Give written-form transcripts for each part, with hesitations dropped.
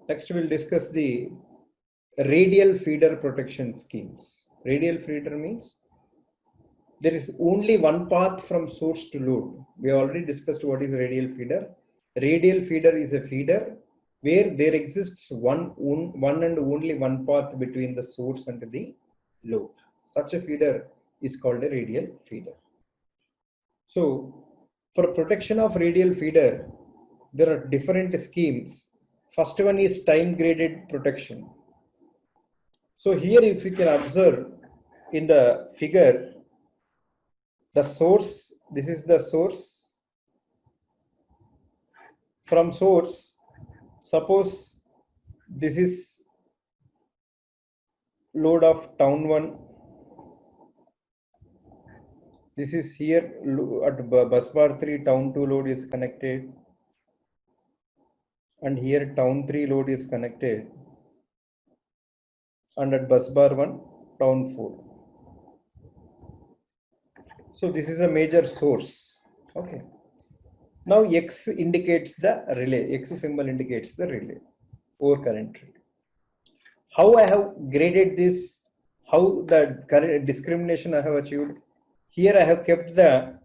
Next, we'll discuss the radial feeder protection schemes. Radial feeder means there is only one path from source to load. We already discussed what is radial feeder. Radial feeder is a feeder where there exists one and only one path between the source and the load. Such a feeder is called a radial feeder. So, for protection of radial feeder, there are different schemes. First one is time graded protection. So here, if you can observe in the figure, the source, this is the source. From source, suppose this is load of town 1. This is here at bus bar 3, town 2 load is connected. And here town 3 load is connected. And at bus bar 1, town 4. So this is a major source. Okay. Now X indicates the relay. X symbol indicates the relay or current relay. How I have graded this, how the current discrimination I have achieved. Here I have kept the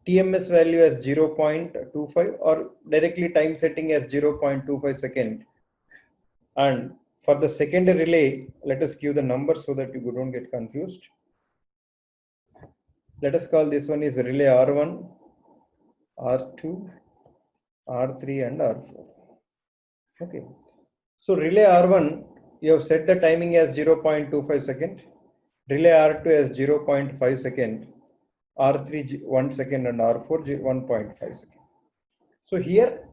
TMS value as 0.25 or directly time setting as 0.25 second. And for the second relay, let us give the number so that you don't get confused. Let us call this one is relay R1, R2, R3 and R4. Okay. So relay R1, you have set the timing as 0.25 second. Relay R2 as 0.5 second. R3 1 second and R4 1.5 second. So here,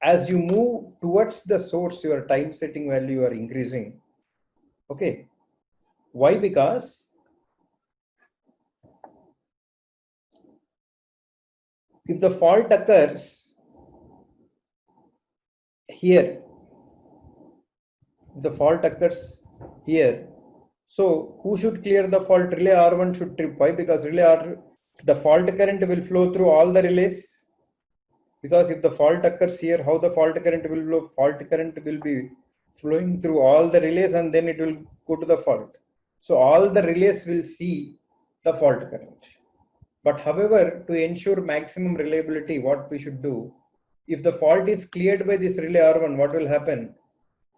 as you move towards the source, your time setting value are increasing. Okay. Why? Because if the fault occurs here, so who should clear the fault? Relay R1 should trip. Why? Because relay R, the fault current will flow through all the relays. Because if the fault occurs here, how the fault current will flow? Fault current will be flowing through all the relays and then it will go to the fault. So all the relays will see the fault current. But however, to ensure maximum reliability, what we should do, if the fault is cleared by this relay R1, what will happen?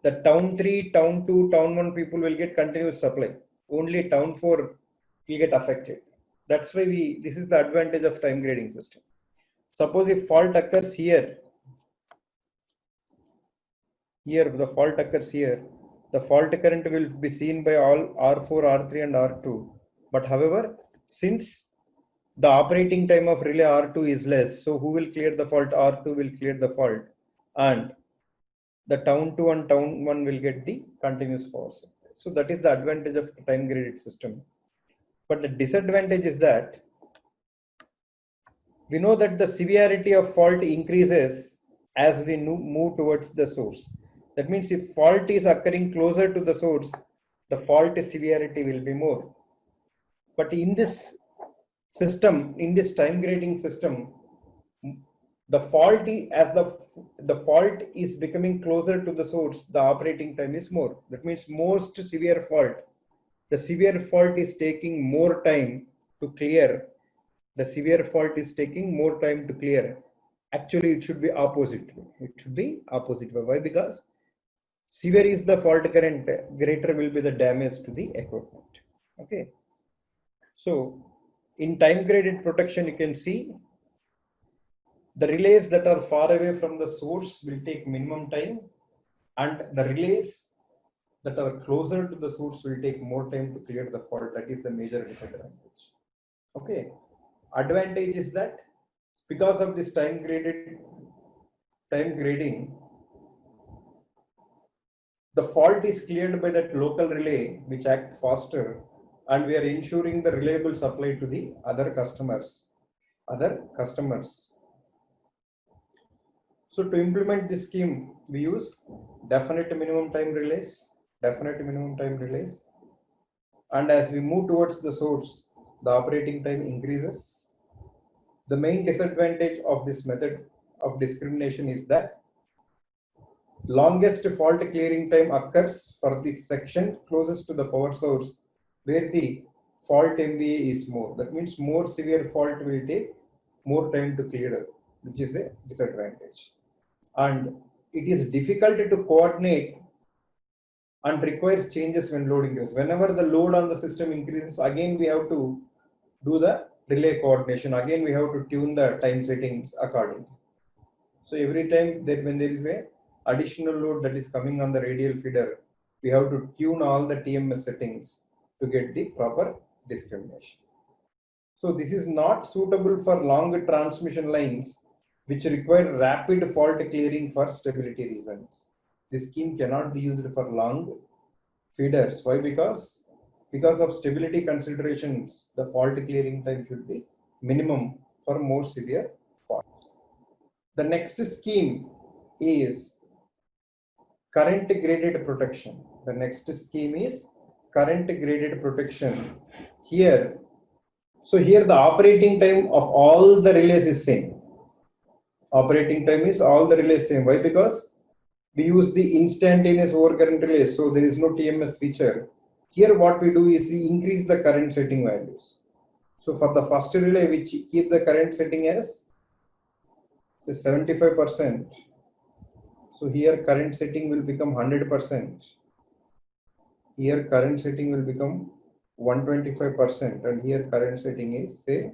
The town 3, town 2, town 1 people will get continuous supply. Only town 4 will get affected. That's why this is the advantage of time grading system. Suppose if fault occurs here, the fault occurs here, the fault current will be seen by all R4, R3 and R2. But however, since the operating time of relay R2 is less, so who will clear the fault? R2 will clear the fault and the town 2 and town 1 will get the continuous power supply. So that is the advantage of the time graded system. But the disadvantage is that we know that the severity of fault increases as we move towards the source. That means if fault is occurring closer to the source, the fault severity will be more. But in this system, in this time grading system, the fault is becoming closer to the source, the operating time is more. That means most severe fault, the severe fault is taking more time to clear. The severe fault is taking more time to clear. Actually, it should be opposite. It should be opposite. Why? Because severe is the fault current, greater will be the damage to the equipment. Okay. So in time graded protection, you can see the relays that are far away from the source will take minimum time, and the relays that are closer to the source will take more time to clear the fault. That is the major disadvantage. Okay. Advantage is that because of this time grading, the fault is cleared by that local relay which acts faster, and we are ensuring the reliable supply to the other customers. So to implement this scheme, we use definite minimum time relays. And as we move towards the source, the operating time increases. The main disadvantage of this method of discrimination is that longest fault clearing time occurs for this section closest to the power source where the fault MVA is more. That means more severe fault will take more time to clear, which is a disadvantage. And it is difficult to coordinate and requires changes when load increases. Whenever the load on the system increases, again we have to do the relay coordination. Again we have to tune the time settings accordingly. So every time that when there is a additional load that is coming on the radial feeder, we have to tune all the TMS settings to get the proper discrimination. So this is not suitable for long transmission lines which require rapid fault clearing for stability reasons. This scheme cannot be used for long feeders. Why? Because of stability considerations, the fault clearing time should be minimum for more severe fault. The next scheme is current graded protection. The next scheme is current graded protection. Here, so here the operating time of all the relays is same. Operating time is all the relays same. Why? Because we use the instantaneous overcurrent relays, so there is no TMS feature. Here what we do is we increase the current setting values. So for the first relay, we keep the current setting as say 75%. So here current setting will become 100%. Here current setting will become 125%, and here current setting is say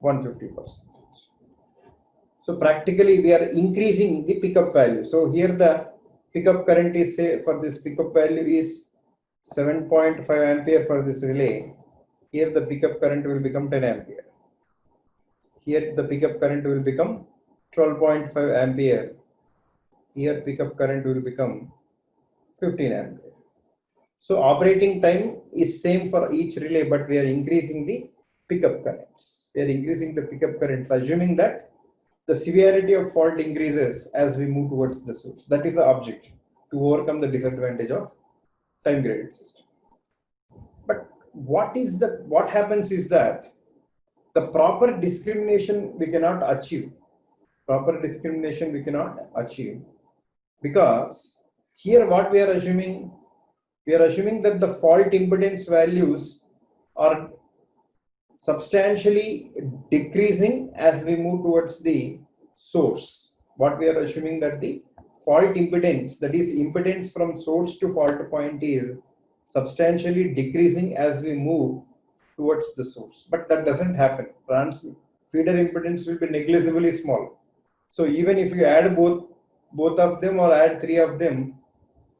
150%. So practically we are increasing the pickup value. So here the pickup current is say for this pickup value is 7.5 ampere for this relay. Here the pickup current will become 10 ampere. Here the pickup current will become 12.5 ampere. Here pickup current will become 15 ampere. So operating time is same for each relay, but we are increasing the pickup currents. We are increasing the pickup currents, assuming that the severity of fault increases as we move towards the source. That is the object, to overcome the disadvantage of time graded system. But what happens is that the proper discrimination we cannot achieve. Proper discrimination we cannot achieve because here what we are assuming that the fault impedance values are substantially decreasing as we move towards the source. What we are assuming that the fault impedance, that is impedance from source to fault point, is substantially decreasing as we move towards the source. But that doesn't happen. Feeder impedance will be negligibly small. So even if you add both of them or add three of them,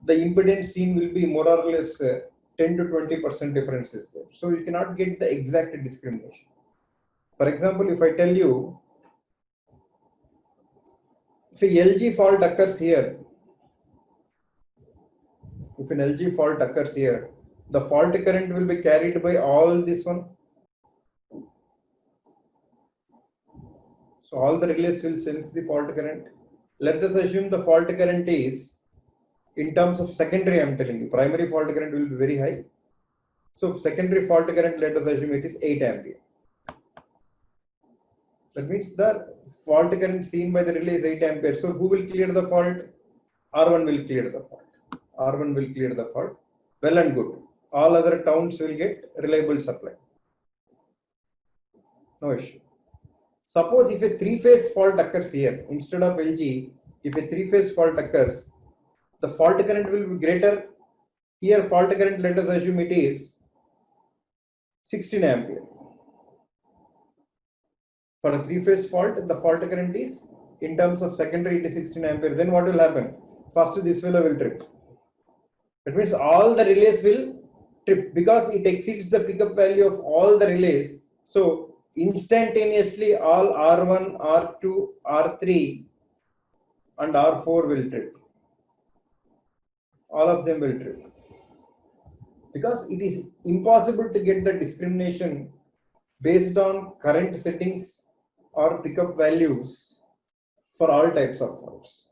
the impedance seen will be more or less 10 to 20% differences there. So you cannot get the exact discrimination. For example, if I tell you, if a LG fault occurs here, the fault current will be carried by all this one. So all the relays will sense the fault current. Let us assume the fault current is, in terms of secondary, I am telling you, primary fault current will be very high. So secondary fault current, let us assume it is 8 ampere. That means the fault current seen by the relay is 8 ampere. So who will clear the fault? R1 will clear the fault. R1 will clear the fault. Well and good. All other towns will get reliable supply. No issue. Suppose if a three-phase fault occurs here, instead of LG, if a three-phase fault occurs, the fault current will be greater. Here fault current, let us assume it is 16 ampere. For a three-phase fault, the fault current is, in terms of secondary, it is 16 ampere. Then what will happen? First this fellow will trip. That means all the relays will trip because it exceeds the pickup value of all the relays. So instantaneously all R1, R2, R3 and R4 will trip. All of them will trip. Because it is impossible to get the discrimination based on current settings or pickup values for all types of faults.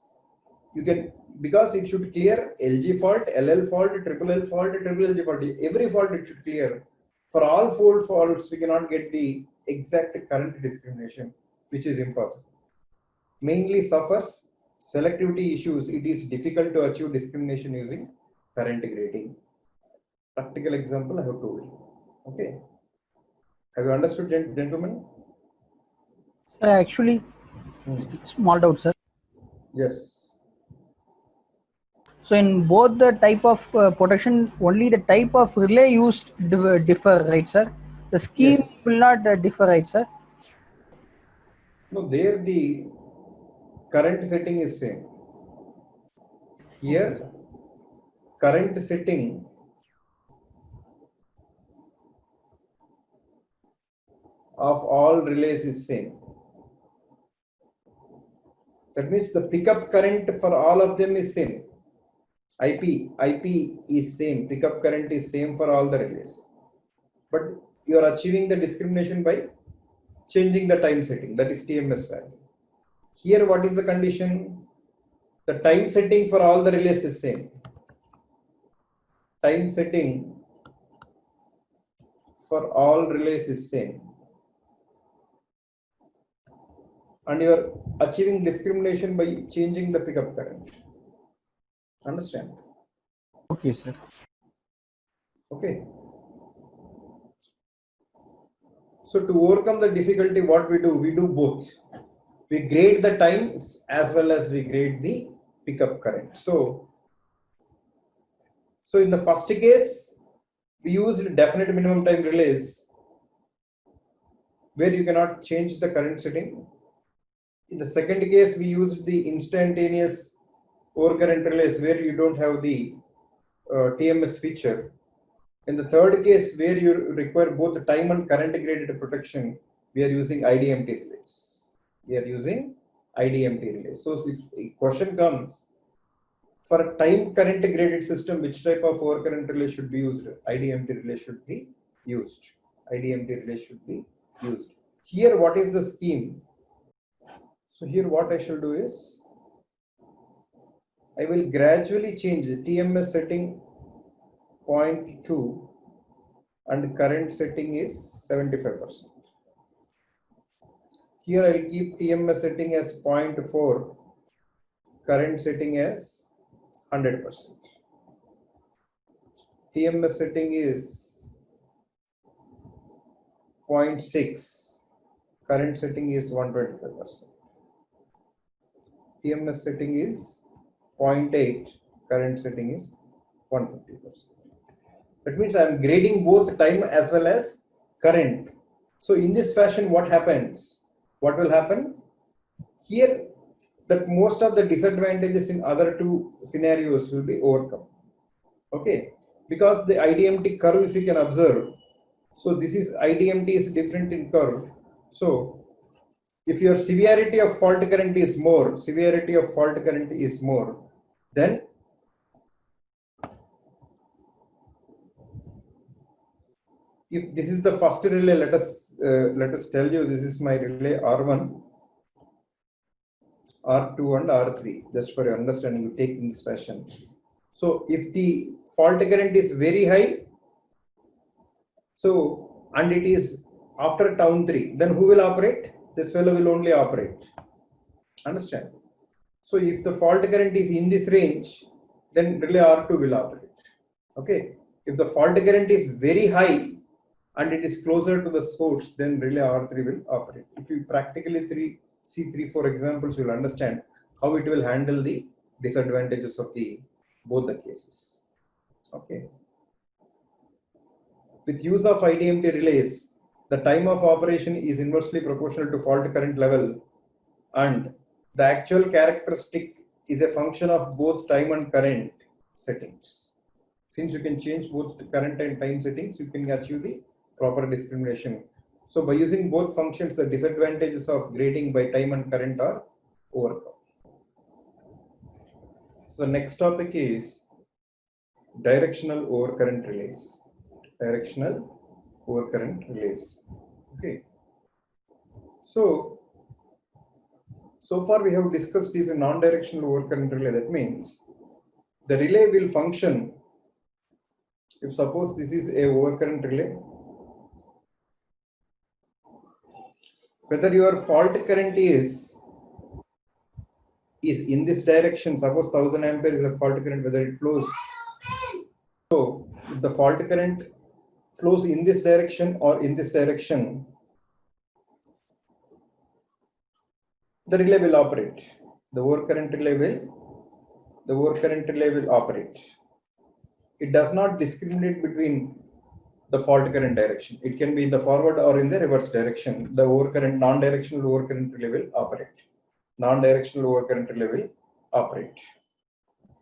You can, because it should clear LG fault, LL fault, triple L fault, triple LG fault. Every fault it should clear. For all four faults, we cannot get the exact current discrimination, which is impossible. Mainly suffers selectivity issues, it is difficult to achieve discrimination using current grading. Practical example I have told you. Okay. Have you understood, gentlemen? Actually, small doubt, sir. Yes. So in both the type of protection, only the type of relay used differ, right, sir? The scheme Yes. will not differ, right, sir? No, there the current setting is same. Here, current setting of all relays is same. That means the pickup current for all of them is same. IP is same. Pickup current is same for all the relays. But you are achieving the discrimination by changing the time setting. That is TMS value. Here, what is the condition? The time setting for all the relays is same. Time setting for all relays is same. And you are achieving discrimination by changing the pickup current. Understand? Okay, sir. Okay. So to overcome the difficulty, what we do both. We grade the times as well as we grade the pickup current. So in the first case, we used definite minimum time relays where you cannot change the current setting. In the second case, we used the instantaneous overcurrent relays where you don't have the TMS feature. In the third case, where you require both time and current graded protection, we are using IDMT relays. So if a question comes, for a time current graded system, which type of overcurrent relay should be used? IDMT relay should be used. Here, what is the scheme? So here what I shall do is, I will gradually change the TMS setting 0.2 and current setting is 75%. Here I will keep TMS setting as 0.4, current setting as 100%. TMS setting is 0.6, current setting is 125%. TMS setting is 0.8, current setting is 150%. That means I am grading both time as well as current. So in this fashion, what happens? What will happen? Here, that most of the disadvantages in other two scenarios will be overcome. Okay, because the IDMT curve, if you can observe, so this is IDMT is different in curve. So if your severity of fault current is more, then if this is the first relay, let us tell you this is my relay R1, R2 and R3, just for your understanding, you take in this fashion. So if the fault current is very high, so and it is after town 3, then who will operate? This fellow will only operate. Understand? So if the fault current is in this range, then relay R2 will operate. Okay. If the fault current is very high and it is closer to the source, then relay R3 will operate. If you practically see 3-4 examples, you will understand how it will handle the disadvantages of both the cases. Okay. With use of IDMT relays, the time of operation is inversely proportional to fault current level, and the actual characteristic is a function of both time and current settings. Since you can change both current and time settings, you can achieve the proper discrimination. So by using both functions, the disadvantages of grading by time and current are overcome. So next topic is directional overcurrent relays. Okay. So far we have discussed is a non-directional overcurrent relay. That means the relay will function if suppose this is a overcurrent relay, whether your fault current is in this direction, suppose 1000 ampere is a fault current, whether it flows. So if the fault current flows in this direction or in this direction, the relay will operate. The overcurrent relay will operate. It does not discriminate between the fault current direction. It can be in the forward or in the reverse direction. The overcurrent, non-directional overcurrent relay will operate. Non-directional overcurrent relay will operate.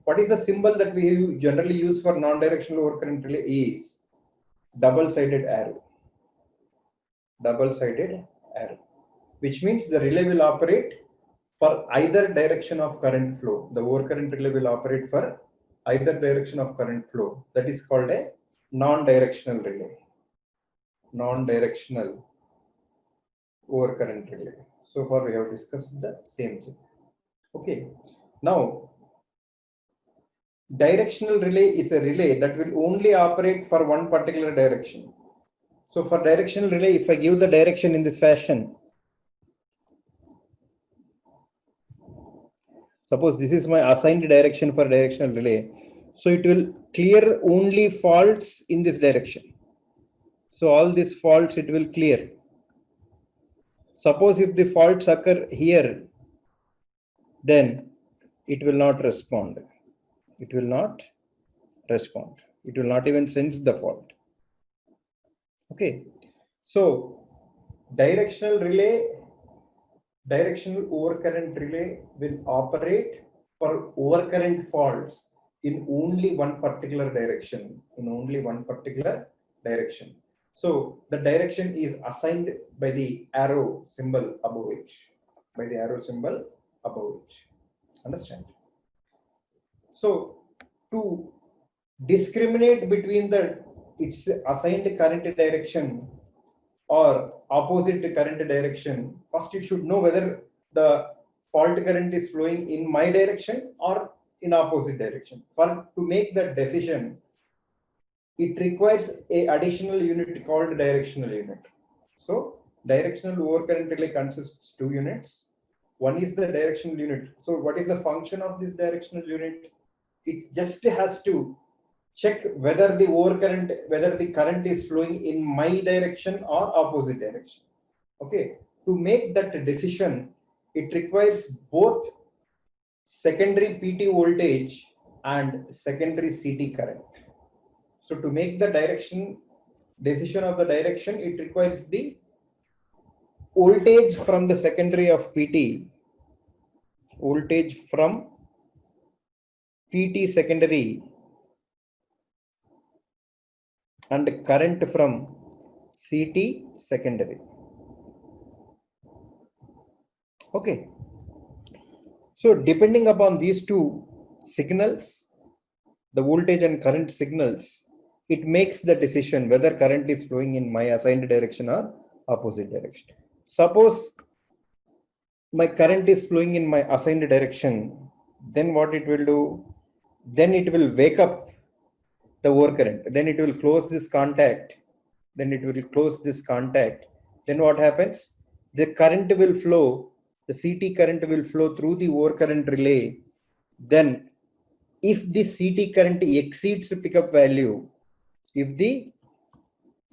What is the symbol that we generally use for non-directional overcurrent relay? Is double-sided arrow. Double-sided arrow, which means the relay will operate for either direction of current flow. The overcurrent relay will operate for either direction of current flow. That is called a non-directional relay. Non-directional overcurrent relay. So far we have discussed the same thing. Okay. Now, directional relay is a relay that will only operate for one particular direction. So for directional relay, if I give the direction in this fashion, suppose this is my assigned direction for directional relay. So it will clear only faults in this direction. So all these faults it will clear. Suppose if the faults occur here, then it will not respond. It will not respond. It will not even sense the fault. Okay. So directional overcurrent relay will operate for overcurrent faults in only one particular direction. So the direction is assigned by the arrow symbol above it. Understand? So to discriminate between its assigned current direction or opposite current direction, first it should know whether the fault current is flowing in my direction or in opposite direction. To make that decision, it requires a additional unit called directional unit. So directional overcurrent relay consists 2 units. One is the directional unit. So what is the function of this directional unit? It just has to check whether the current is flowing in my direction or opposite direction. Okay. To make that decision, it requires both secondary PT voltage and secondary CT current. So to make the decision of the direction, it requires the voltage from the secondary of PT, voltage from PT secondary, and current from CT secondary. Okay. So depending upon these two signals, the voltage and current signals, it makes the decision whether current is flowing in my assigned direction or opposite direction. Suppose my current is flowing in my assigned direction, then what it will do? Then it will wake up the overcurrent. Then it will close this contact. Then what happens? The current will flow. The CT current will flow through the overcurrent relay. Then if the CT current exceeds the pickup value, if the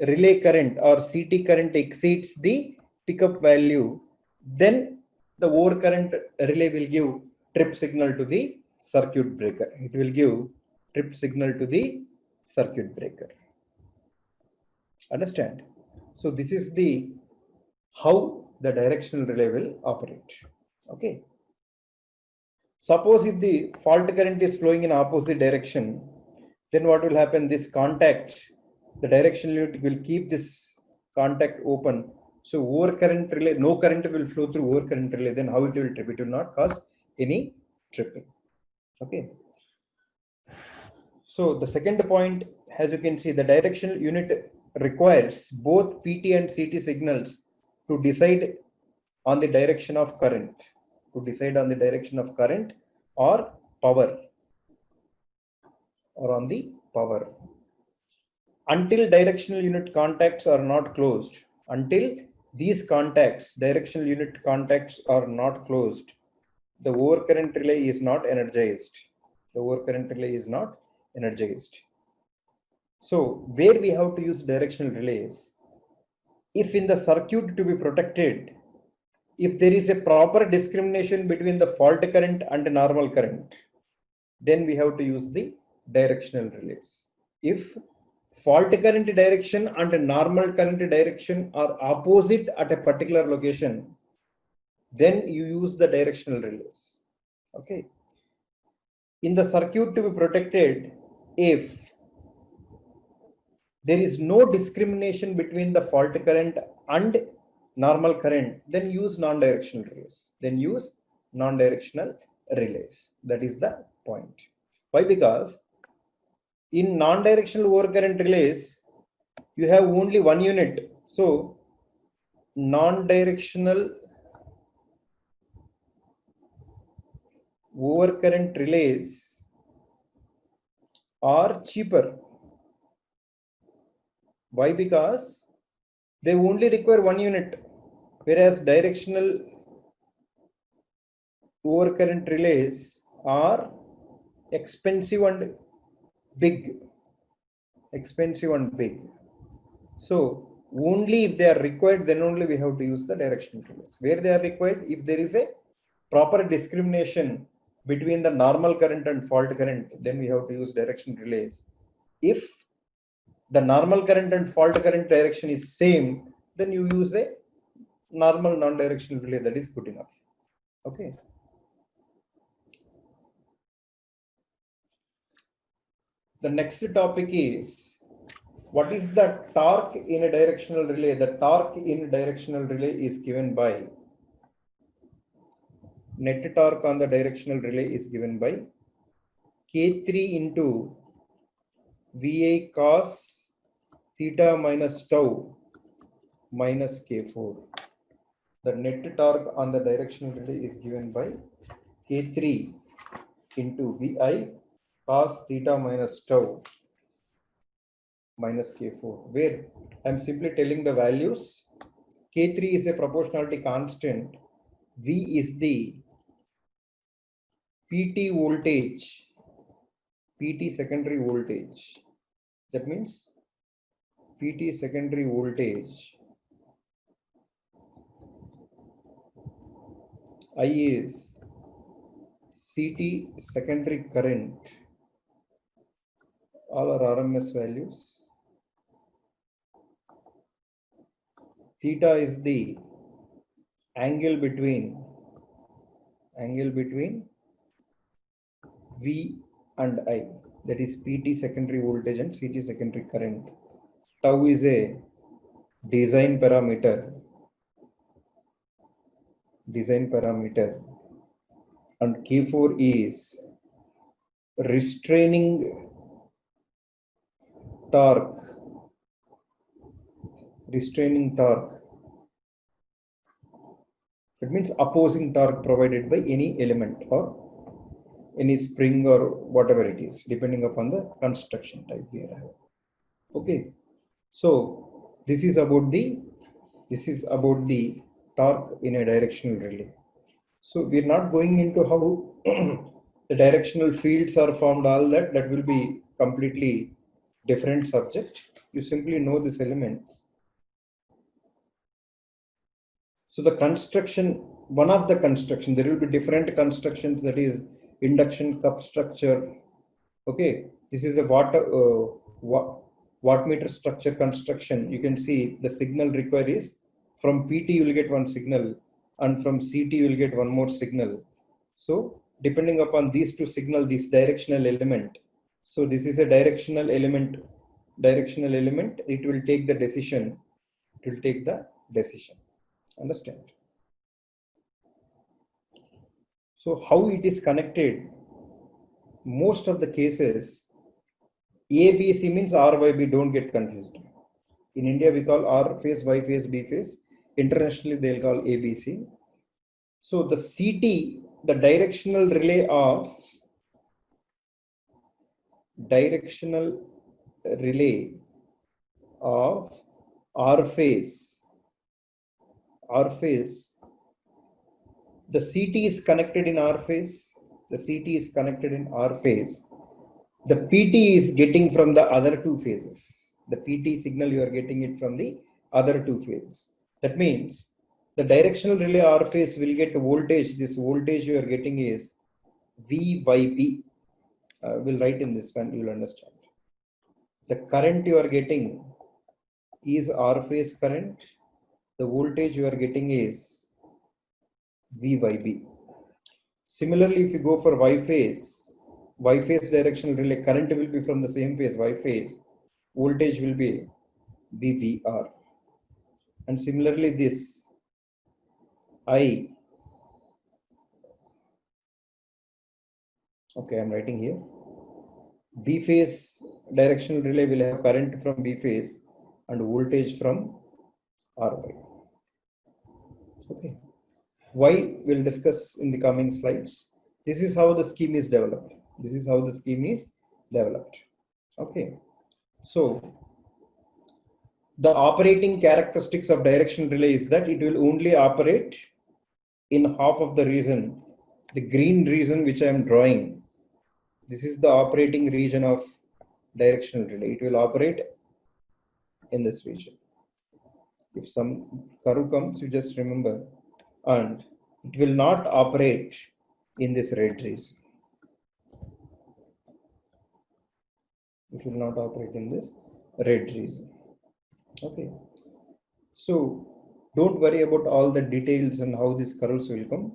relay current or CT current exceeds the pickup value, then the overcurrent relay will give trip signal to the circuit breaker. It will give trip signal to the circuit breaker. Understand? So this is how the directional relay will operate. Okay. Suppose if the fault current is flowing in opposite direction, then what will happen? This contact, the directional unit will keep this contact open. So overcurrent relay, no current will flow through overcurrent relay. Then how it will trip? It will not cause any tripping. Okay. So the second point, as you can see, the directional unit requires both PT and CT signals to decide on the direction of current, or power, or on the power. Until directional unit contacts are not closed, until these contacts, directional unit contacts are not closed, the overcurrent relay is not energized. The overcurrent relay is not energized. So where we have to use directional relays, if in the circuit to be protected, if there is a proper discrimination between the fault current and normal current, then we have to use the directional relays. If fault current direction and normal current direction are opposite at a particular location, then you use the directional relays. Okay. In the circuit to be protected, if there is no discrimination between the fault current and normal current, then use non-directional relays. Then use non-directional relays. That is the point. Why? Because in non-directional overcurrent relays, you have only one unit. So non-directional overcurrent relays are cheaper. Why? Because they only require one unit, whereas directional overcurrent relays are expensive and big. Expensive and big. So only if they are required, then only we have to use the directional relays. Where they are required, if there is a proper discrimination between the normal current and fault current, then we have to use directional relays. If the normal current and fault current direction is same, then you use a normal non-directional relay. That is good enough. Okay. The next topic is, what is the torque in a directional relay? The torque in a directional relay is given by, net torque on the directional relay is given by K3 into VI cos theta minus tau minus K4. The net torque on the directional relay is given by K3 into VI cos theta minus tau minus K4, where I'm simply telling the values. K3 is a proportionality constant. V is the PT voltage, PT secondary voltage. That means PT secondary voltage. I is CT secondary current. All are RMS values. Theta is the angle between V and I, that is PT secondary voltage and CT secondary current. Tau is a design parameter, and K4 is restraining torque. That means opposing torque provided by any element or any spring or whatever it is, depending upon the construction type we have. Okay, so this is about the torque in a directional relay. So we're not going into how the directional fields are formed, all that will be completely different subject. You simply know these elements. So the construction, one of the construction, there will be different constructions, that is induction cup structure. Okay, this is a wattmeter structure construction. You can see the signal required is from PT you will get one signal, and from CT you will get one more signal. So depending upon these two signal, this directional element. So this is a directional element. It will take the decision. Understand? So how it is connected? Most of the cases, ABC means RYB, don't get confused. In India, we call R phase, Y phase, B phase. Internationally, they'll call ABC. So the CT, the directional relay of R phase the CT is connected in R phase. The CT is connected in R phase. The PT is getting from the other two phases. The PT signal you are getting it from the other two phases. That means the directional relay R phase will get voltage. This voltage you are getting is VYB. We'll write in this one, you will understand. The current you are getting is R phase current. The voltage you are getting is VYB. Similarly, if you go for Y phase directional relay, current will be from the same phase, Y phase. Voltage will be VBR. And similarly, this I. Okay, I'm writing here. B phase directional relay will have current from B phase and voltage from RY. Okay. Why we'll discuss in the coming slides. This is how the scheme is developed. This is how the scheme is developed. Okay. So the operating characteristics of direction relay is that it will only operate in half of the region. The green region which I am drawing, this is the operating region of directional relay. It will operate in this region. If some curve comes, you just remember, and it will not operate in this red region. It will not operate in this red region. Okay. So don't worry about all the details and how these curves will come.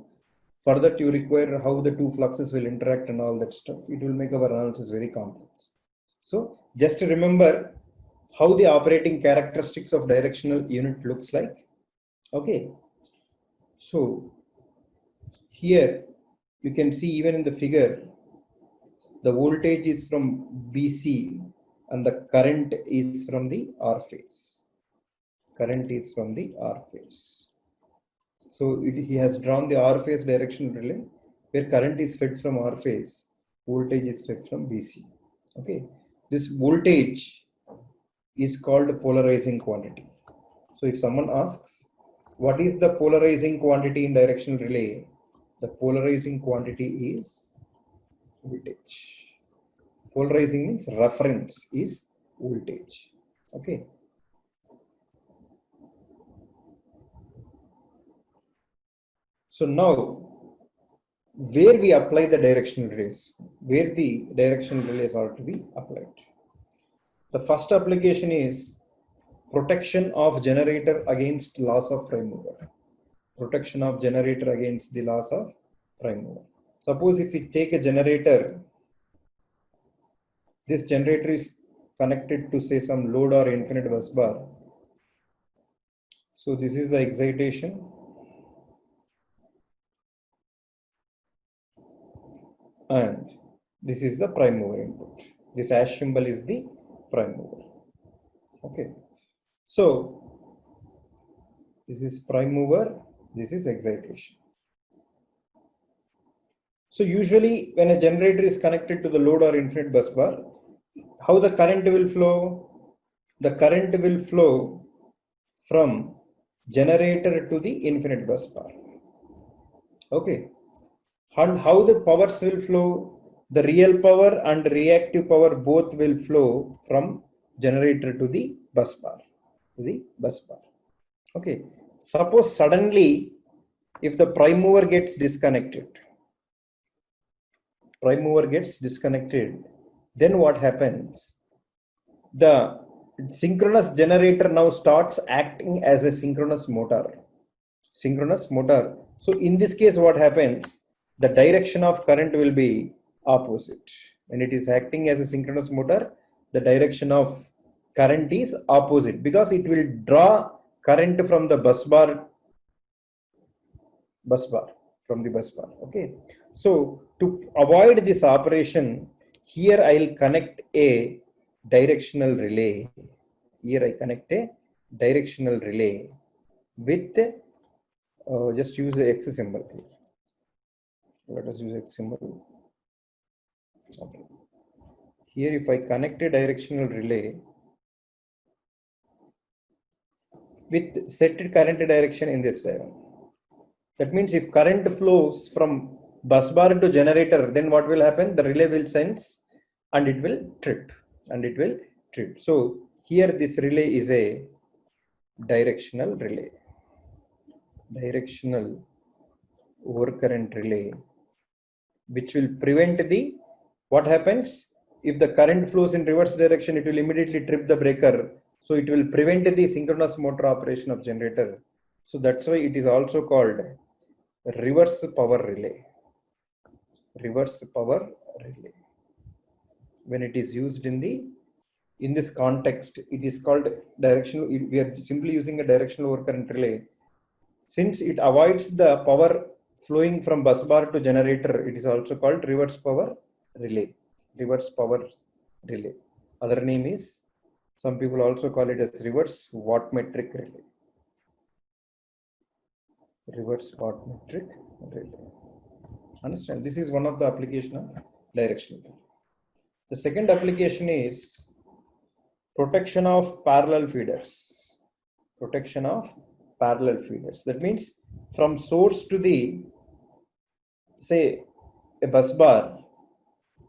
For that, you require how the two fluxes will interact and all that stuff. It will make our analysis very complex. So just remember how the operating characteristics of directional unit looks like. Okay. So here you can see even in the figure, the voltage is from BC and the current is from the R phase. Current is from the R phase. So he has drawn the R phase directional relay where current is fed from R phase, voltage is fed from BC. Okay, this voltage is called polarizing quantity. So if someone asks, what is the polarizing quantity in directional relay? The polarizing quantity is voltage. Polarizing means reference is voltage. Okay. So now, where we apply the directional relays, where the directional relays are to be applied. The first application is protection of generator against loss of prime mover. Protection of generator against the loss of prime mover. Suppose if we take a generator, this generator is connected to say some load or infinite bus bar. So this is the excitation. And this is the prime mover input. This hash symbol is the prime mover. Okay. So this is prime mover, this is excitation. So usually when a generator is connected to the load or infinite bus bar, how the current will flow? The current will flow from generator to the infinite bus bar. Okay. And how the powers will flow? The real power and reactive power both will flow from generator to the bus bar. Okay. Suppose suddenly if the prime mover gets disconnected, then what happens? The synchronous generator now starts acting as a synchronous motor. So in this case, what happens? The direction of current will be opposite. When it is acting as a synchronous motor, the direction of current is opposite because it will draw current from the bus bar. Okay. So to avoid this operation, here I'll connect a directional relay. With just use the X symbol here. Let us use X symbol. Okay. Here, if I connect a directional relay with set current direction in this diagram, That means if current flows from bus bar to generator, then what will happen? The relay will sense and it will trip. So here this relay is a directional relay. Directional overcurrent relay, which will prevent the, what happens? If the current flows in reverse direction, it will immediately trip the breaker. So it will prevent the synchronous motor operation of generator. So that's why it is also called reverse power relay. Reverse power relay. When it is used in this context, it is called directional. We are simply using a directional overcurrent relay. Since it avoids the power flowing from bus bar to generator, it is also called reverse power relay. Reverse power relay. Other name is, some people also call it as reverse wattmetric relay. Reverse wattmetric relay. Understand? This is one of the application of directional relay. The second application is protection of parallel feeders. Protection of parallel feeders. That means from source to the, say, a bus bar,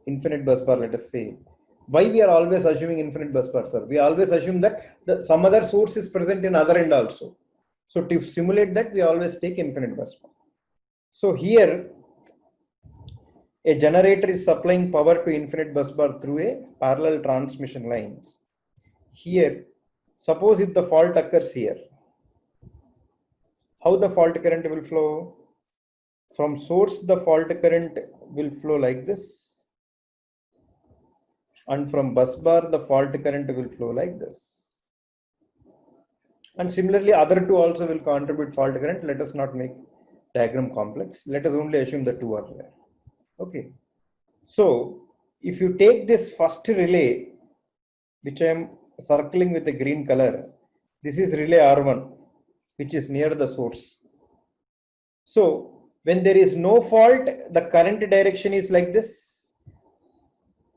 infinite bus bar, let us say. Why we are always assuming infinite bus bar, sir? We always assume that some other source is present in other end also. So to simulate that, we always take infinite bus bar. So here, a generator is supplying power to infinite bus bar through a parallel transmission lines. Here, suppose if the fault occurs here, how the fault current will flow? From source, the fault current will flow like this, and from bus bar, the fault current will flow like this. And similarly, other two also will contribute fault current. Let us not make diagram complex. Let us only assume the two are there. Okay. So if you take this first relay, which I am circling with a green color, this is relay R1, which is near the source. So when there is no fault, the current direction is like this.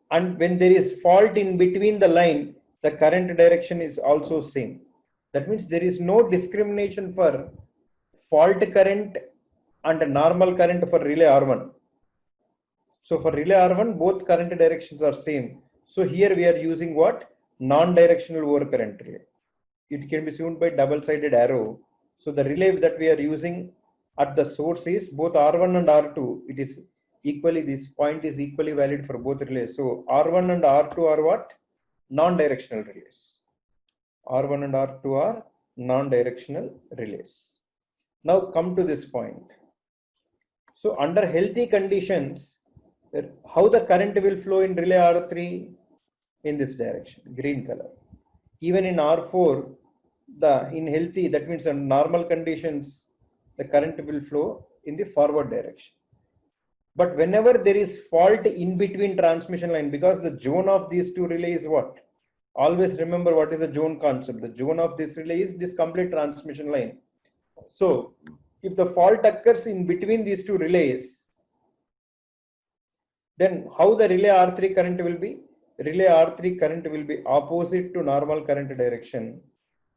And when there is fault in between the line, the current direction is also same. That means there is no discrimination for fault current and normal current for relay R1. So for relay R1, both current directions are same. So here we are using what? Non-directional overcurrent relay. It can be shown by double-sided arrow. So the relay that we are using at the source is both R1 and R2. It is equally, this point is equally valid for both relays. So R1 and R2 are what? Non-directional relays. R1 and R2 are non-directional relays. Now come to this point. So under healthy conditions, how the current will flow in relay R3? In this direction, green color. Even in R4, in healthy, that means in normal conditions, the current will flow in the forward direction. But whenever there is fault in between transmission line, because the zone of these two relays is what? Always remember what is the zone concept. The zone of this relay is this complete transmission line. So if the fault occurs in between these two relays, then how the relay R3 current will be? Relay R3 current will be opposite to normal current direction.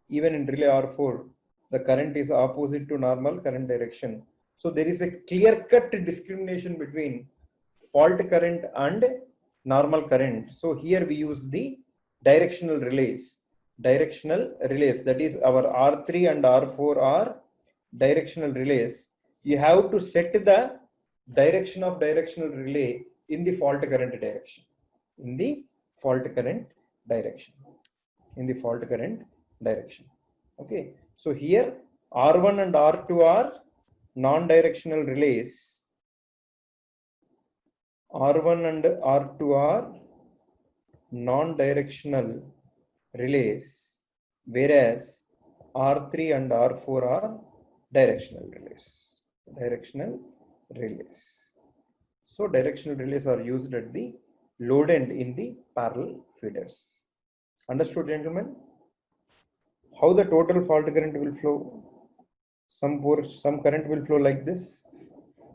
Even in relay R4, the current is opposite to normal current direction. So there is a clear-cut discrimination between fault current and normal current. So here we use the directional relays. Directional relays, that is our R3 and R4 are directional relays. You have to set the direction of directional relay in the fault current direction. In the fault current direction. In the fault current direction. Okay. So here R1 and R2 are non-directional relays. R1 and R2 are non-directional relays, whereas R3 and R4 are directional relays. Directional relays. So directional relays are used at the load end in the parallel feeders. Understood, gentlemen? How the total fault current will flow? Some current will flow like this.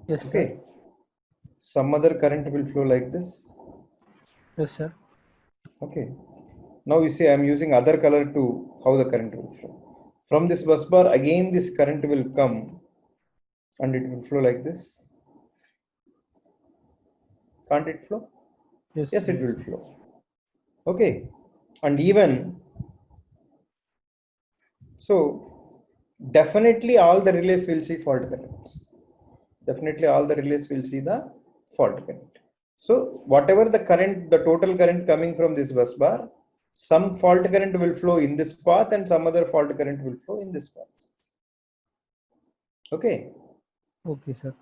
Yes, Okay. sir. Some other current will flow like this. Yes, sir. Okay. Now you see I am using other color to how the current will flow. From this bus bar, again this current will come and it will flow like this. Can't it flow? Yes. Yes, it will flow. Okay. And even so, definitely all the relays will see fault currents. Definitely all the relays will see the fault current. So whatever the current, the total current coming from this bus bar, some fault current will flow in this path and some other fault current will flow in this path. Okay. Okay, sir.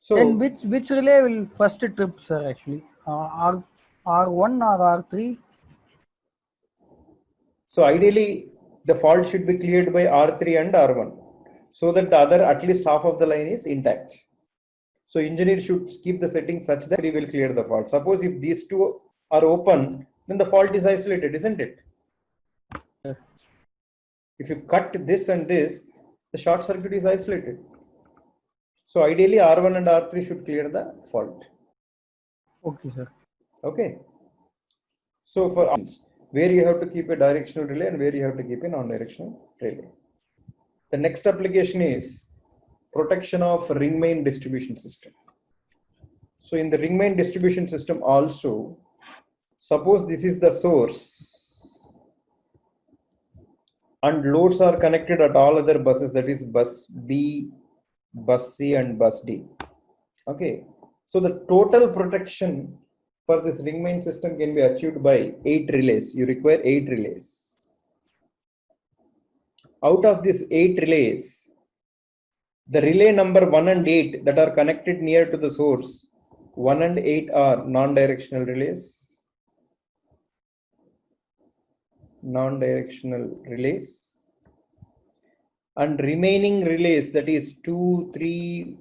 So Then which relay will first trip, sir? Actually, R1 or R3? so ideally the fault should be cleared by R3 and R1 so that the other at least half of the line is intact. So engineer should keep the setting such that he will clear the fault. Suppose if these two are open, then the fault is isolated, isn't it? Yes. If you cut this and this, the short circuit is isolated. So ideally R1 and R3 should clear the fault. Okay, sir. Okay. So for where you have to keep a directional relay and where you have to keep a non-directional relay. The next application is protection of ring main distribution system. So in the ring main distribution system also, suppose this is the source and loads are connected at all other buses, that is bus B, bus C and bus D. Okay, so the total protection for this ring main system can be achieved by 8 relays. You require 8 relays. Out of these 8 relays, the relay number 1 and 8 that are connected near to the source, 1 and 8 are non-directional relays. And remaining relays, that is 2, 3,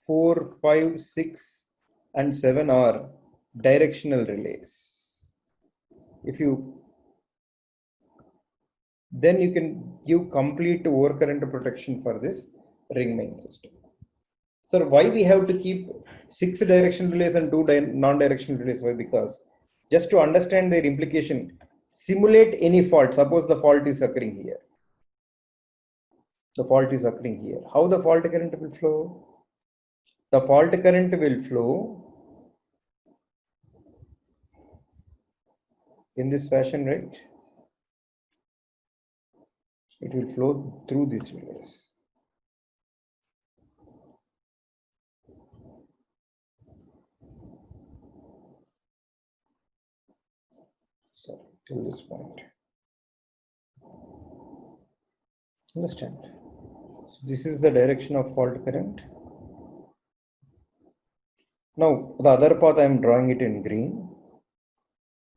4, 5, 6 and 7 are directional relays. Then you can give complete overcurrent protection for this ring main system. Sir, why we have to keep 6 directional relays and 2 non-directional relays? Why? Because just to understand their implication, simulate any fault. Suppose the fault is occurring here. The fault is occurring here. How the fault current will flow? The fault current will flow in this fashion, right? It will flow through these relays. So till this point. Understand? So this is the direction of fault current. Now the other path I am drawing it in green.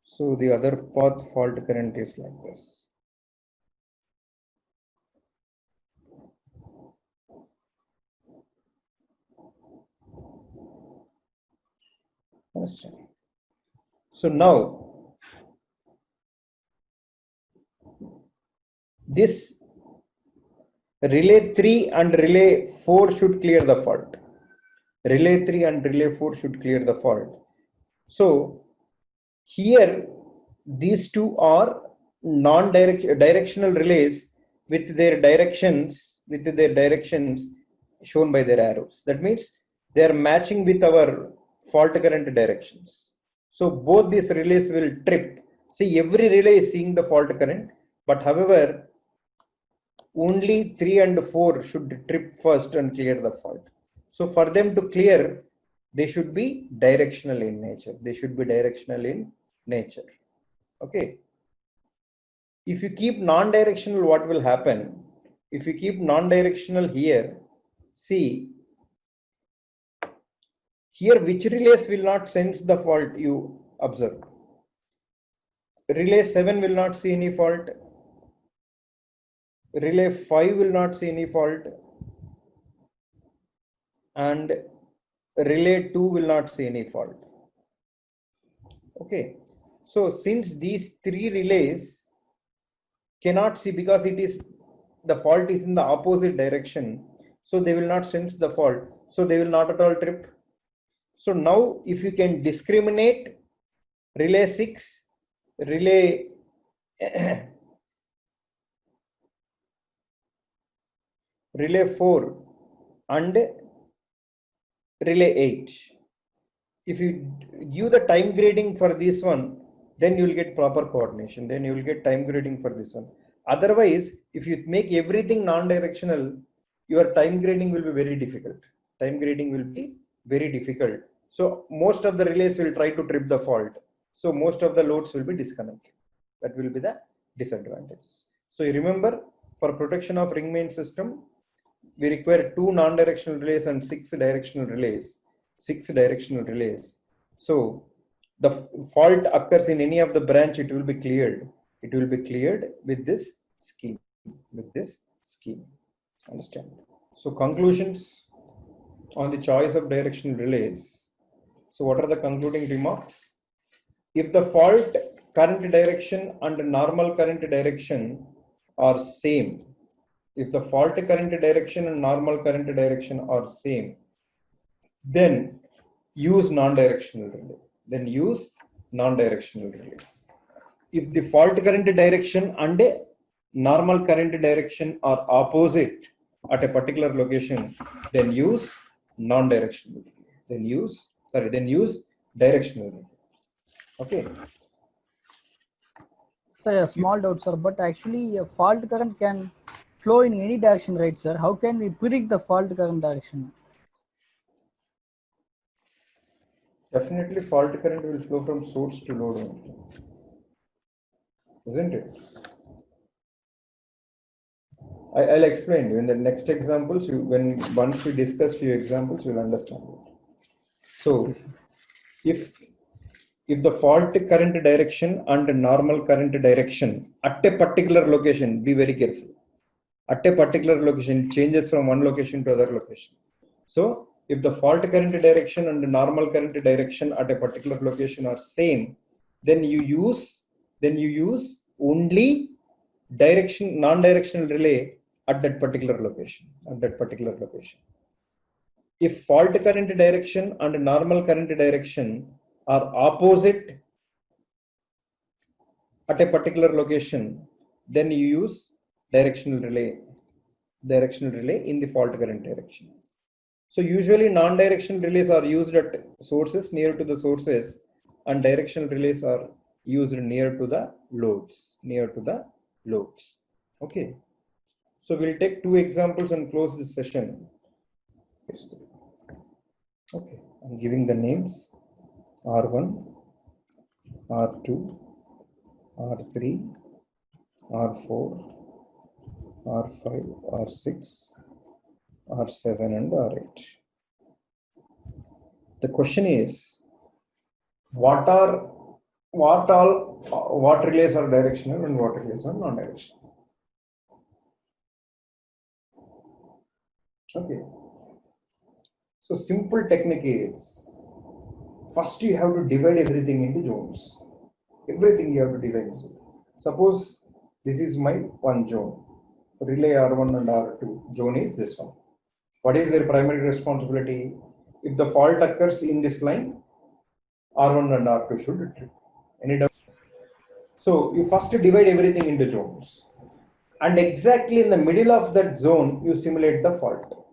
So the other path fault current is like this. Understand? So now this relay 3 and relay 4 should clear the fault. Relay 3 and relay 4 should clear the fault. So here these two are non-directional relays with their directions shown by their arrows. That means they are matching with our fault current directions. So both these relays will trip. See, every relay is seeing the fault current, but however only 3 and 4 should trip first and clear the fault. So for them to clear, they should be directional in nature. Okay. If you keep non-directional, what will happen? If you keep non-directional here, see, here which relays will not sense the fault, you observe. Relay 7 will not see any fault. Relay 5 will not see any fault. And relay 2 will not see any fault. Okay. So since these 3 relays cannot see, because the fault is in the opposite direction, so they will not sense the fault, so they will not at all trip. So now if you can discriminate relay 6, relay relay 4 and relay 8. If you give the time grading for this one, then you will get proper coordination. Then you will get time grading for this one. Otherwise, if you make everything non-directional, your time grading will be very difficult. Time grading will be very difficult. So most of the relays will try to trip the fault. So most of the loads will be disconnected. That will be the disadvantages. So you remember, for protection of ring main system, we require 2 non-directional relays and 6 directional relays. 6 directional relays. So the fault occurs in any of the branch, it will be cleared. It will be cleared with this scheme. With this scheme. Understand? So conclusions on the choice of directional relays. So what are the concluding remarks? If the fault current direction and normal current direction are same, if the fault current direction and normal current direction are same, then use non-directional relay. Then use non-directional relay. If the fault current direction and a normal current direction are opposite at a particular location, then use non-directional relay. Then use directional relay. Okay. Sir, a small doubt, sir, but actually a fault current can flow in any direction, right, sir? How can we predict the fault current direction? Definitely fault current will flow from source to load only, isn't it? I'll explain you in the next examples. Once we discuss few examples, you'll understand it. So if the fault current direction and normal current direction at a particular location, be very careful. At a particular location, changes from one location to other location. So if the fault current direction and normal current direction at a particular location are same, then you use only non-directional relay at that particular location. If fault current direction and normal current direction are opposite at a particular location, then you use directional relay in the fault current direction. So usually non-directional relays are used at sources, near to the sources, and directional relays are used near to the loads. Okay. So we'll take 2 examples and close this session. Okay, I'm giving the names R1, R2, R3, R4, R5, R6, R7 and R8. The question is, what relays are directional and what relays are non-directional? Okay. So simple technique is, first you have to divide everything into zones. Everything you have to design. Suppose this is my one zone. Relay R1 and R2. Zone is this one. What is their primary responsibility? If the fault occurs in this line, R1 and R2 should trip. Any doubt? So you first divide everything into zones. And exactly in the middle of that zone, you simulate the fault.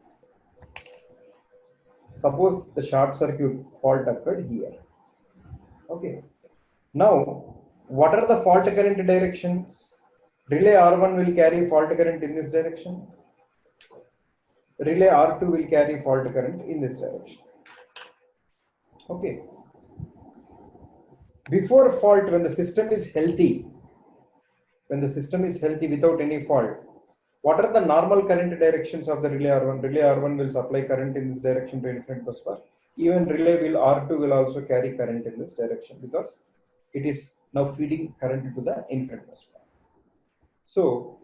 Suppose the short circuit fault occurred here. Okay. Now, what are the fault current directions? Relay R1 will carry fault current in this direction. Relay R2 will carry fault current in this direction. Okay. Before fault, when the system is healthy without any fault, what are the normal current directions of the relay R1? Relay R1 will supply current in this direction to infinite bus bar. Even relay R2 will also carry current in this direction because it is now feeding current to the infinite bus bar. So,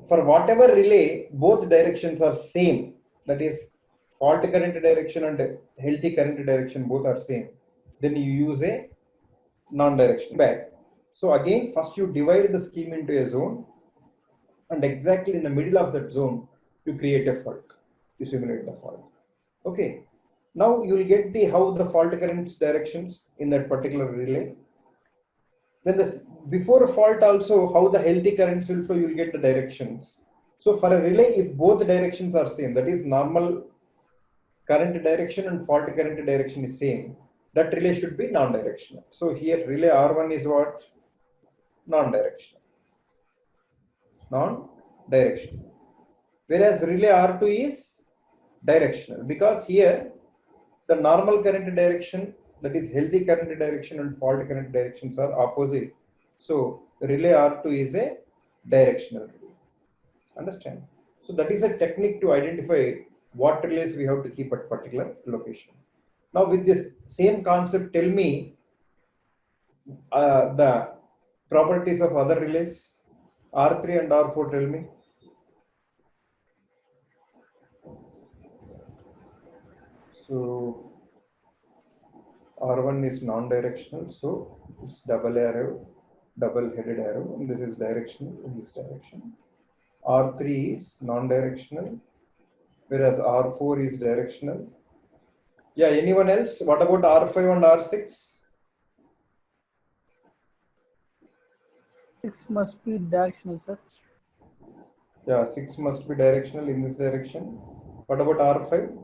for whatever relay, both directions are same. That is, fault current direction and healthy current direction both are same. Then you use a non-directional back. So again, first you divide the scheme into a zone, and exactly in the middle of that zone, you create a fault. You simulate the fault. Okay. Now you will get how the fault currents directions in that particular relay. When before fault also, how the healthy currents will flow, you will get the directions. So for a relay, if both directions are same, that is normal current direction and fault current direction is same, that relay should be non-directional. So here relay R1 is what? Non-directional. Non-directional. Whereas relay R2 is directional, because here the normal current direction, that is healthy current direction, and fault current directions are opposite. So relay R2 is a directional relay. Understand? So that is a technique to identify what relays we have to keep at particular location. Now with this same concept, tell me the properties of other relays, R3 and R4, tell me. So R1 is non-directional, so it's double arrow, double-headed arrow, and this is directional in this direction. R3 is non-directional, whereas R4 is directional. Yeah, anyone else? What about R5 and R6? 6 must be directional, sir. Yeah, 6 must be directional in this direction. What about R5?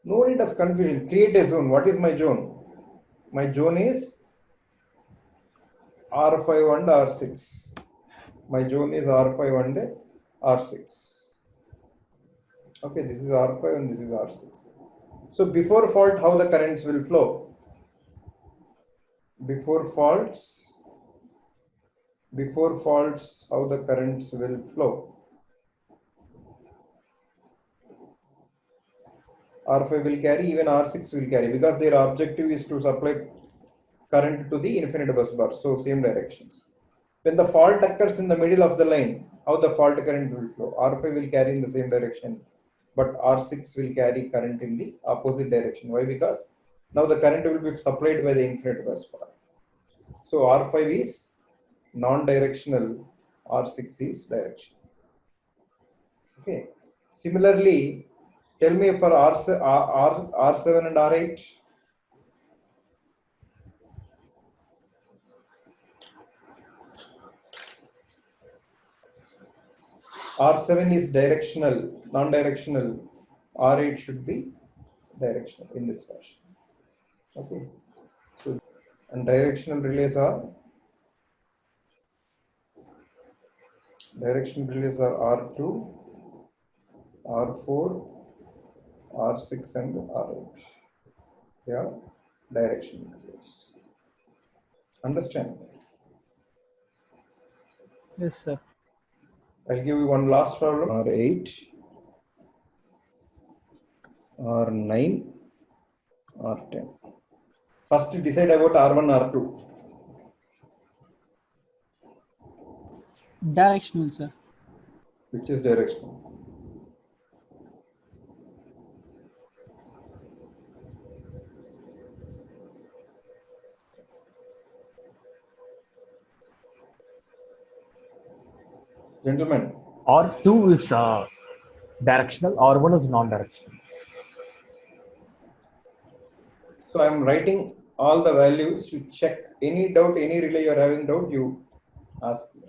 No need of confusion. Create a zone. What is my zone? My zone is R5 and R6. My zone is R5 and R6. Okay, this is R5 and this is R6. So before fault, how the currents will flow? Before faults, how the currents will flow? R5 will carry, even R6 will carry, because their objective is to supply current to the infinite bus bar, so same directions. When the fault occurs in the middle of the line, how the fault current will flow? R5 will carry in the same direction, but R6 will carry current in the opposite direction. Why? Because now the current will be supplied by the infinite bus bar. So R5 is non-directional, R6 is directional. Okay. Similarly, tell me for R7 and R8. R7 is directional, non-directional. R8 should be directional in this fashion. Okay. So, and directional relays are R2, R4, R6 and R8. They are directional relays. Understand? Yes, sir. I'll give you one last problem. R8, R9, R10. First decide about R1, R2. Directional, sir. Which is directional? Gentlemen. R2 is directional, R1 is non-directional. So I am writing all the values. You check any doubt, any relay you are having doubt, you ask me.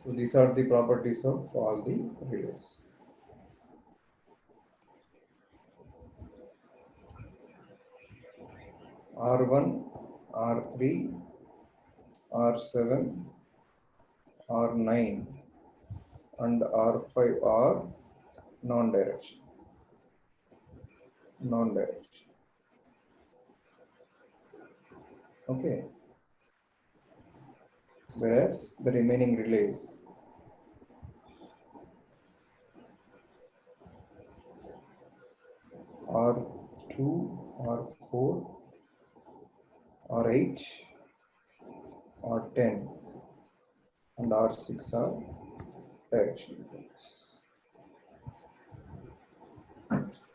So these are the properties of all the relays. R1, R3, R7, R9 and R5 are non-directional. Non-directional. Okay. Whereas the remaining relays R2, R4, R8, R10 and R6 are directional relays.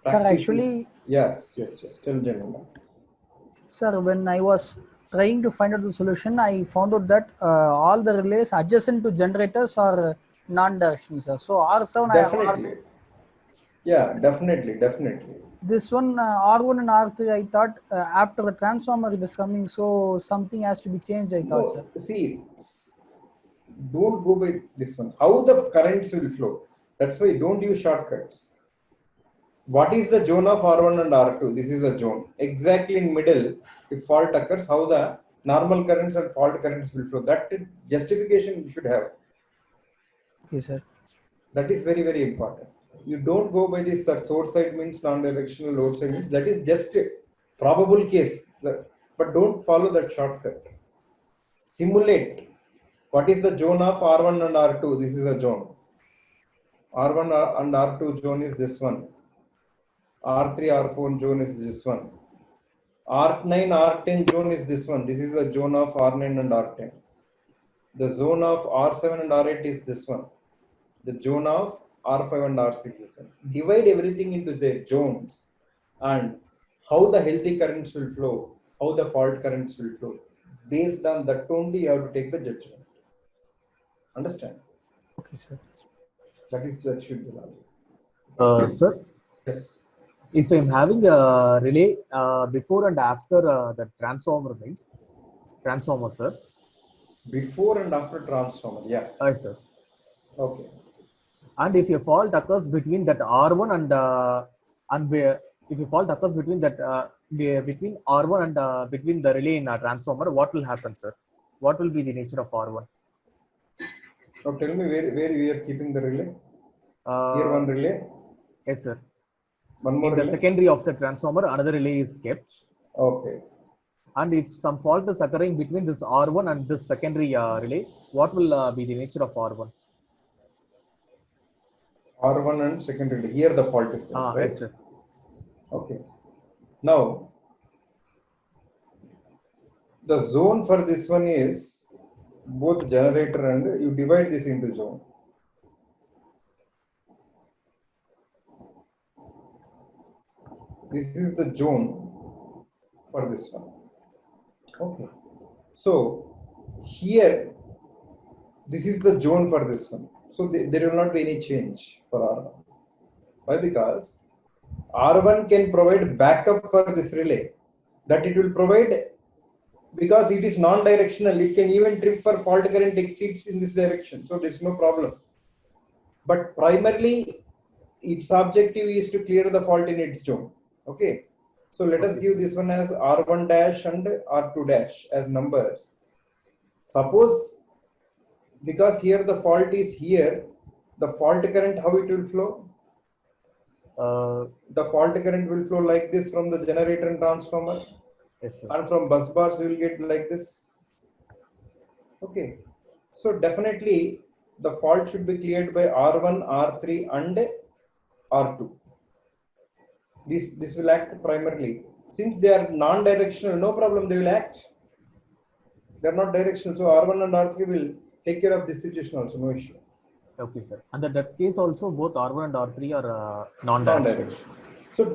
Practice actually, is, yes, yes, yes. Tell gentlemen. sir, when I was trying to find out the solution, I found out that all the relays adjacent to generators are non-directional, sir. So R7, Definitely. Yeah, definitely, definitely. this one R1 and R3, I thought after the transformer is coming, so something has to be changed, I thought, sir. No, see, don't go by this one. How the currents will flow. That's why don't use shortcuts. What is the zone of R1 and R2? This is a zone. Exactly in middle, if fault occurs, how the normal currents and fault currents will flow. That justification you should have. Okay, sir. That is very, very important. You don't go by this that source side means non-directional, load side means that is just a probable case. But don't follow that shortcut. Simulate. What is the zone of R1 and R2? This is a zone. R1 and R2 zone is this one. R3, R4 zone is this one. R9, R10 zone is this one. This is the zone of R9 and R10. The zone of R7 and R8 is this one. The zone of R5 and R6 is this one. Divide everything into their zones and how the healthy currents will flow, how the fault currents will flow. Based on that only you have to take the judgment. Understand? Okay, sir. That should be the logic. Sir, Yes. if I'm having a relay before and after the transformer means transformer, sir. Before and after transformer, yeah. Yes, sir. Okay. And if a fault occurs between that R1 and where if a fault occurs between that between R1 and between the relay in a transformer, what will happen, sir? What will be the nature of R1? Now tell me where we are keeping the relay. Here one relay, Yes, sir. one more In the relay. secondary of the transformer, another relay is kept. Okay. And if some fault is occurring between this R1 and this secondary relay, what will be the nature of R1? R1 and second relay. Here the fault is there, right? Yes, sir. Okay. Now the zone for this one is both generator and you divide this into zone. This is the zone for this one. Okay. So here, this is the zone for this one. So there will not be any change for R1. Why? Because R1 can provide backup for this relay. That it will provide because it is non-directional. It can even trip for fault current exceeds in this direction. So there's no problem. But primarily, its objective is to clear the fault in its zone. Okay. So let us give this one as R1 dash and R2 dash as numbers. Suppose because here the fault is here, the fault current, how it will flow? The fault current will flow like this from the generator and transformer. Yes, sir. And from bus bars you will get like this. Okay. So definitely the fault should be cleared by R1, R3 and R2. This will act primarily. Since they are non-directional, no problem, they will act. They are not directional. So R1 and R3 will take care of this situation also, no issue. Okay, sir. And that case also both R1 and R3 are non-directional. So